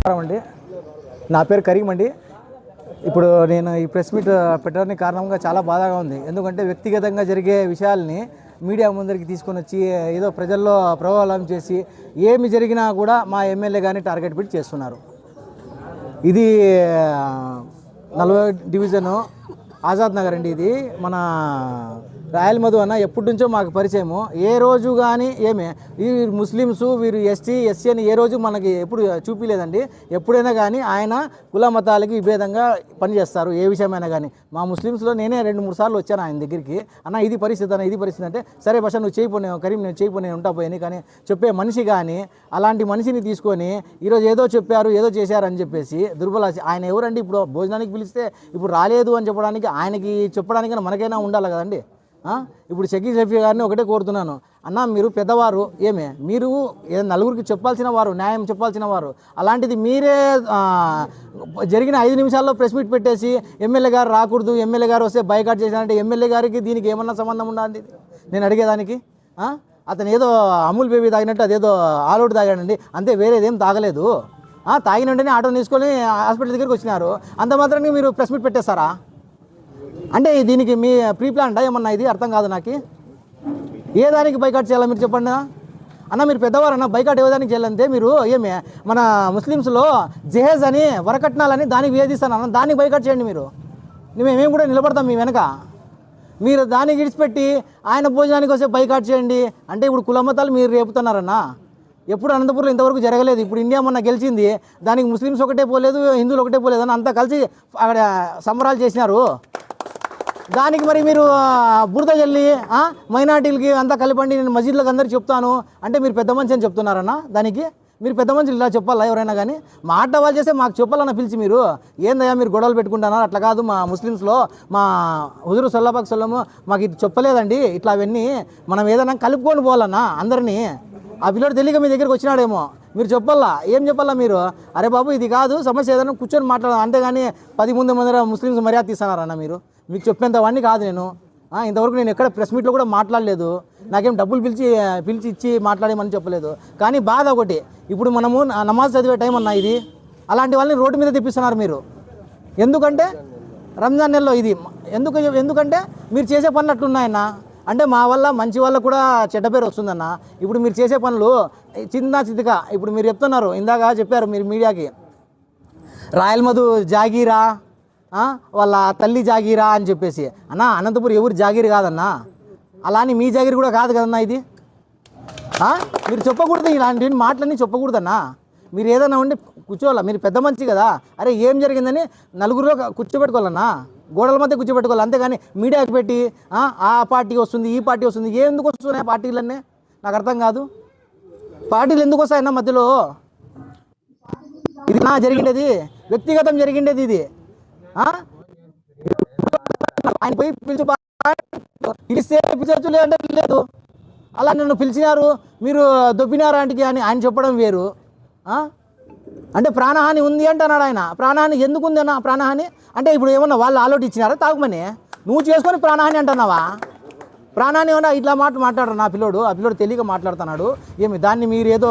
అండి, నా పేరు కరీం అండి. ఇప్పుడు నేను ఈ ప్రెస్ మీట్ పెట్టడానికి కారణంగా చాలా బాధగా ఉంది. ఎందుకంటే వ్యక్తిగతంగా జరిగే విషయాల్ని మీడియా ముందరికి తీసుకొని వచ్చి ఏదో ప్రజల్లో ప్రభావం చేసి ఏమి జరిగినా కూడా మా ఎమ్మెల్యే కానీ టార్గెట్ పెట్టి చేస్తున్నారు. ఇది 40 డివిజను ఆజాద్ నగర్ అండి. ఇది మన రాయల్ మధు అన్న ఎప్పటి నుంచో మాకు పరిచయము. ఏ రోజు కానీ వీరు ముస్లిమ్స్, వీరు ఎస్టీ ఎస్సీ అని ఏ రోజు మనకి ఎప్పుడు చూపించలేదండి. ఎప్పుడైనా కానీ ఆయన కుల మతాలకి విభేదంగా పనిచేస్తారు. ఏ విషయమైనా కానీ మా ముస్లిమ్స్లో నేనే 2-3 సార్లు వచ్చాను ఆయన దగ్గరికి. అన్న ఇది పరిస్థితి అన్న, ఇది పరిస్థితి అంటే సరే బష నువ్వు చేయపోనే కరీం, నేను చేయపోనే ఉంటా పోయాను. కానీ చెప్పే మనిషి కానీ అలాంటి మనిషిని తీసుకొని ఈరోజు ఏదో చెప్పారు, ఏదో చేశారు అని చెప్పేసి దుర్బల. ఆయన ఎవరండి? ఇప్పుడు భోజనానికి పిలిస్తే ఇప్పుడు రాలేదు అని చెప్పడానికి, ఆయనకి చెప్పడానికైనా మనకైనా ఉండాలి కదండి. ఇప్పుడు షకీల్ షఫీ గారిని ఒకటే కోరుతున్నాను, అన్న మీరు పెద్దవారు, మీరు నలుగురికి చెప్పాల్సిన వారు, న్యాయం చెప్పాల్సిన వారు. అలాంటిది మీరే జరిగిన 5 నిమిషాల్లో ప్రెస్ మీట్ పెట్టేసి ఎమ్మెల్యే గారు రాకూడదు, ఎమ్మెల్యే గారు వస్తే బైకాట్ చేశారంటే ఎమ్మెల్యే గారికి దీనికి ఏమన్నా సంబంధం ఉండాలి నేను అడిగేదానికి? అతను ఏదో అమూల్ బేబీ తాగినట్టు అదేదో ఆల్అవుట్ తాగాడండి, అంతే, వేరేదేం తాగలేదు. తాగిన వెంటనే ఆటో తీసుకొని హాస్పిటల్ దగ్గరికి వచ్చినారు, అంత మాత్రానికి మీరు ప్రెస్ మీట్ పెట్టేస్తారా? అంటే దీనికి మీ ప్రీ ప్లాన్ ఏమన్నా? ఇది అర్థం కాదు నాకు. ఏ దానికి బైకాట్ చేయాలా మీరు చెప్పండి అన్న. మీరు పెద్దవారన్నా, బైకాట్ ఏ దానికి చేయాలంటే మీరు మన ముస్లిమ్స్లో జహేజ్ అని వరకట్నాలని దానికి వేధిస్తాను అన్న, దానికి బైకాట్ చేయండి మీరు. మేము కూడా నిలబడతాం మీ వెనక. మీరు దానికి విడిచిపెట్టి ఆయన భోజనానికి వస్తే బైకాట్ చేయండి అంటే ఇప్పుడు కులమతాలు మీరు రేపుతున్నారన్నా. ఎప్పుడు అనంతపురంలో ఇంతవరకు జరగలేదు. ఇప్పుడు ఇండియా మొన్న గెలిచింది, దానికి ముస్లిమ్స్ ఒకటే పోలేదు, హిందువులు ఒకటే పోలేదు అని అంతా కలిసి అక్కడ సంబరాలు చేసినారు. దానికి మరి మీరు బురద చల్లి మైనార్టీలకి అంతా కలిపండి, నేను మస్జిద్లకు అందరికీ చెప్తాను అంటే మీరు పెద్ద మనిషి అని చెప్తున్నారన్నా. దానికి మీరు పెద్ద మనుషులు ఇలా చెప్పాలా? ఎవరైనా కానీ మాట వాళ్ళు చేస్తే మాకు చెప్పాలన్న పిలిచి మీరు ఏందయ్యా మీరు గొడవలు పెట్టుకుంటున్నారు? అట్లా కాదు, మా ముస్లిమ్స్లో మా హుజూర్ సల్లల్లాహు సల్లము మాకు ఇది చెప్పలేదండి, ఇట్లా అవన్నీ మనం ఏదైనా కలుపుకొని పోవాలన్నా అందరినీ. ఆ పిల్లడు తెలియక మీ దగ్గరికి వచ్చినాడేమో, మీరు చెప్పాలా? ఏం చెప్పాలా మీరు? అరే బాబు ఇది కాదు సమస్య, ఏదైనా కూర్చొని మాట్లాడాలి, అంతేగాని 10 మంది ముందర ముస్లిమ్స్ మర్యాద తీస్తున్నారన్న. మీరు మీకు చెప్పేంతవాడిని కాదు నేను. ఇంతవరకు నేను ఎక్కడ ప్రెస్ మీట్లో కూడా మాట్లాడలేదు, నాకేం డబ్బులు పిలిచి ఇచ్చి మాట్లాడేమని చెప్పలేదు. కానీ బాధ ఒకటి, ఇప్పుడు మనము నమాజ్ చదివే టైం అన్నా ఇది, అలాంటి వాళ్ళని రోడ్డు మీద తెప్పిస్తున్నారు మీరు. ఎందుకంటే రంజాన్ నెలలో ఇది ఎందుకంటే మీరు చేసే పనులు అట్లున్నాయన్న. అంటే మా వల్ల మంచి వల్ల కూడా చెడ్డ పేరు వస్తుందన్న. ఇప్పుడు మీరు చేసే పనులు చిన్నగా ఇప్పుడు మీరు చెప్తున్నారు, ఇందాక చెప్పారు మీరు మీడియాకి, రాయల్ మధు జాగీరా, వాళ్ళ తల్లి జాగీరా అని చెప్పేసి. అన్న అనంతపురం ఎవరు జాగీర్ కాదన్నా, అలా అని మీ జాగీర్ కూడా కాదు కదన్నా ఇది. మీరు చెప్పకూడదు, ఇలాంటి మాటలన్నీ చెప్పకూడదన్నా. మీరు ఏదైనా ఉండి కూర్చోవాలా, మీరు పెద్ద మంచి కదా. అరే ఏం జరిగిందని నలుగురిలో కూర్చోబెట్టుకోవాలన్నా, గోడల మధ్య కూర్చోబెట్టుకోవాలి. అంతేగాని మీడియాకి పెట్టి ఆ పార్టీ వస్తుంది, ఈ పార్టీ వస్తుంది, ఎందుకు వస్తున్నాయి పార్టీలన్నీ నాకు అర్థం కాదు. పార్టీలు ఎందుకు వస్తాయన్నా మధ్యలో? ఇది జరిగిండేది వ్యక్తిగతం జరిగిండేది ఇది. ఆయన పోయి పిలిస్తే పిలిచచ్చు, లేదంటే లేదు. అలా నన్ను పిలిచినారు, మీరు దొబ్బినారు ఆంటికి అని ఆయన చెప్పడం వేరు. అంటే ప్రాణహాని ఉంది అంటున్నాడు ఆయన. ప్రాణహాని ఎందుకు ఉంది అన్న? ప్రాణహాని అంటే ఇప్పుడు ఏమన్నా వాళ్ళు ఆలోటి ఇచ్చినారా తాగుమని? నువ్వు చేసుకొని ప్రాణహాని అంటున్నావా? ప్రాణాన్ని ఏమన్నా ఇట్లా మాట్లాడరు నా పిల్లోడు. ఆ పిల్లోడు తెలియక మాట్లాడుతున్నాడు. దాన్ని మీరు ఏదో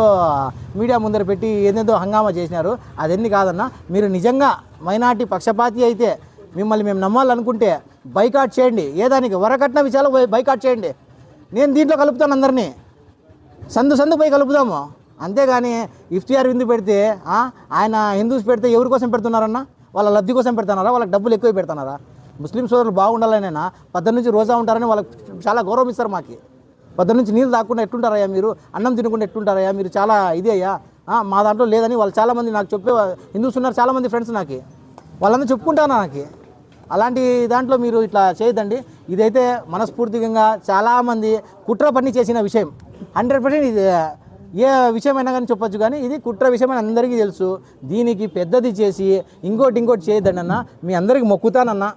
మీడియా ముందర పెట్టి ఏదేదో హంగామా చేసినారు, అదన్నీ కాదన్నా. మీరు నిజంగా మైనార్టీ పక్షపాతి అయితే మిమ్మల్ని మేము నమ్మాలనుకుంటే బైకాట్ చేయండి. ఏదానికి వరకట్న విషయాలు బైకాట్ చేయండి. నేను దీంట్లో కలుపుతాను అందరినీ, సందు పోయి కలుపుదాము. అంతేగాని ఇఫ్తియార్ విందు పెడితే ఆయన హిందూస్ పెడితే ఎవరి కోసం పెడుతున్నారన్నా? వాళ్ళ లబ్ధి కోసం పెడుతున్నారా? వాళ్ళకి డబ్బులు ఎక్కువ పెడుతున్నారా? ముస్లిం సోదరులు బాగుండాలనైనా 10 నుంచి రోజా ఉంటారని వాళ్ళకి చాలా గౌరవం ఇస్తారు. మాకు 10 నుంచి నీళ్ళు తాకుండా ఎట్లుంటారయ్యా మీరు? అన్నం తినకుండా ఎట్లుంటారయ్యా మీరు? చాలా ఇది అయ్యా, మా దాంట్లో లేదని వాళ్ళు చాలామంది నాకు చెప్పే హిందూస్ ఉన్నారు, చాలామంది ఫ్రెండ్స్ నాకు, వాళ్ళందరూ చెప్పుకుంటాను నాకు. అలాంటి దాంట్లో మీరు ఇట్లా చేయదండి. ఇదైతే మనస్ఫూర్తిగా చాలామంది కుట్ర పని చేసిన విషయం. 100% ఇది ఏ విషయమైనా కానీ చెప్పొచ్చు, కానీ ఇది కుట్ర విషయం అని అందరికీ తెలుసు. దీనికి పెద్దది చేసి ఇంకోటి చేయొద్దండి అన్న. మీ అందరికీ మొక్కుతానన్నా.